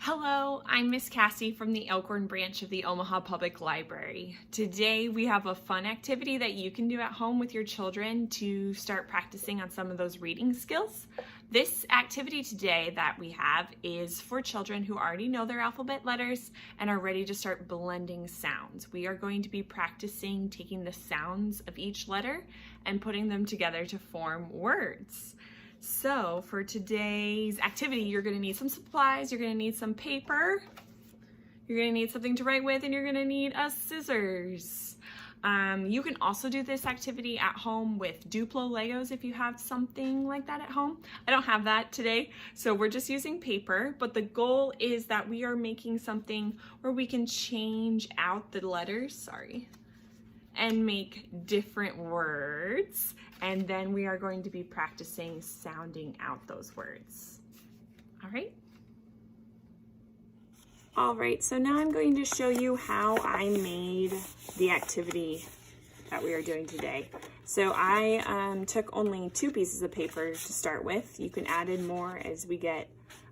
Hello, I'm Miss Cassie from the Elkhorn Branch of the Omaha Public Library. Today we have a fun activity that you can do at home with your children to start practicing on some of those reading skills. This activity today that we have is for children who already know their alphabet letters and are ready to start blending sounds. We are going to be practicing taking the sounds of each letter and putting them together to form words. So for today's activity, you're going to need some supplies, you're going to need some paper, you're going to need something to write with, and you're going to need a scissors. You can also do this activity at home with Duplo Legos if you have something like that at home. I don't have that today, so we're just using paper, but the goal is that we are making something where we can change out the letters, and make different words, and then we are going to be practicing sounding out those words. All right, so now I'm going to show you how I made the activity that we are doing today. So I took only 2 pieces of paper to start with. You can add in more as we get,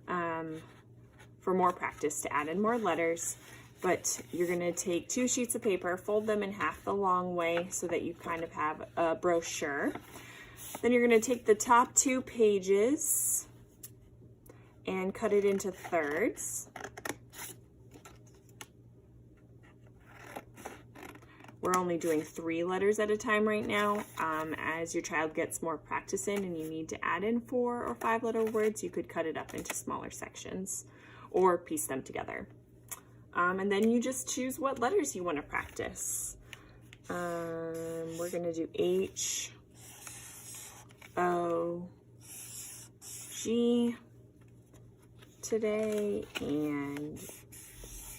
for more practice, to add in more letters. But you're going to take 2 sheets of paper, fold them in half the long way so that you kind of have a brochure. Then you're going to take the top 2 pages and cut it into thirds. We're only doing 3 letters at a time right now. As your child gets more practice in and you need to add in 4 or 5 letter words, you could cut it up into smaller sections or piece them together. And then you just choose what letters you want to practice. We're going to do H, O, G today, and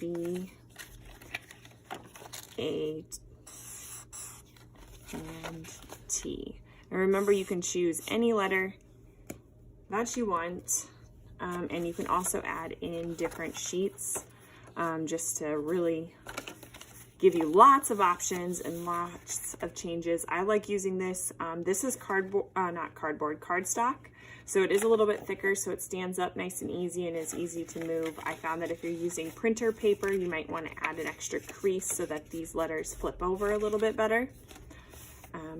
B, A, and T. And remember, you can choose any letter that you want, and you can also add in different sheets. Just to really give you lots of options and lots of changes. I like using this. This is cardstock. So it is a little bit thicker, so it stands up nice and easy and is easy to move. I found that if you're using printer paper, you might want to add an extra crease so that these letters flip over a little bit better.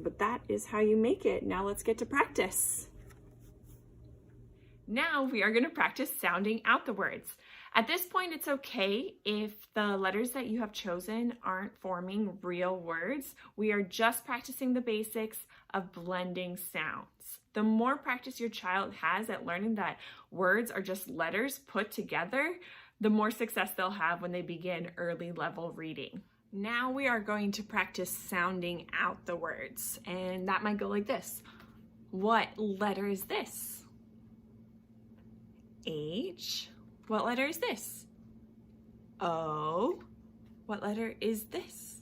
But that is how you make it. Now let's get to practice. Now we are going to practice sounding out the words. At this point, it's okay if the letters that you have chosen aren't forming real words. We are just practicing the basics of blending sounds. The more practice your child has at learning that words are just letters put together, the more success they'll have when they begin early level reading. Now we are going to practice sounding out the words, and that might go like this. What letter is this? H. What letter is this? O. What letter is this?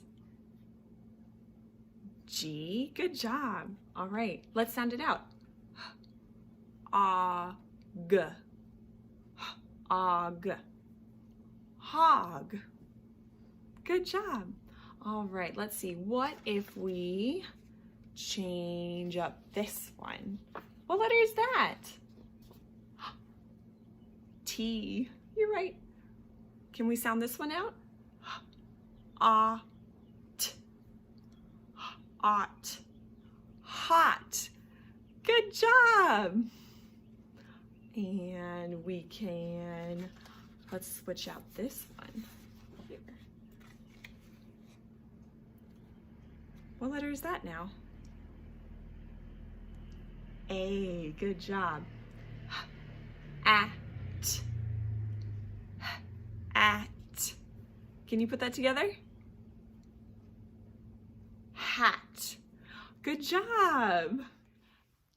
G. Good job. All right, let's sound it out. Og. Og. Hog. Good job. All right, let's see. What if we change up this one? What letter is that? T. You're right. Can we sound this one out? Ot. Ot. Hot. Good job. And we can, let's switch out this one here. What letter is that now? A. Good job. At. At. Can you put that together? Hat. Good job.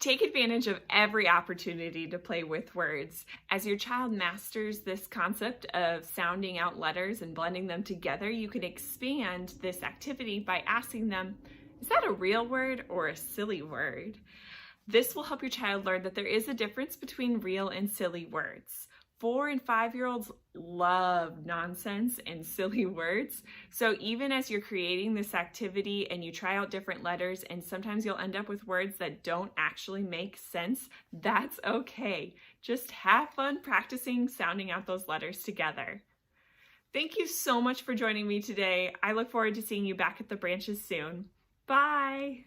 Take advantage of every opportunity to play with words. As your child masters this concept of sounding out letters and blending them together, you can expand this activity by asking them, is that a real word or a silly word? This will help your child learn that there is a difference between real and silly words. 4- and 5-year-olds love nonsense and silly words. So even as you're creating this activity and you try out different letters and sometimes you'll end up with words that don't actually make sense, that's okay. Just have fun practicing sounding out those letters together. Thank you so much for joining me today. I look forward to seeing you back at the branches soon. Bye!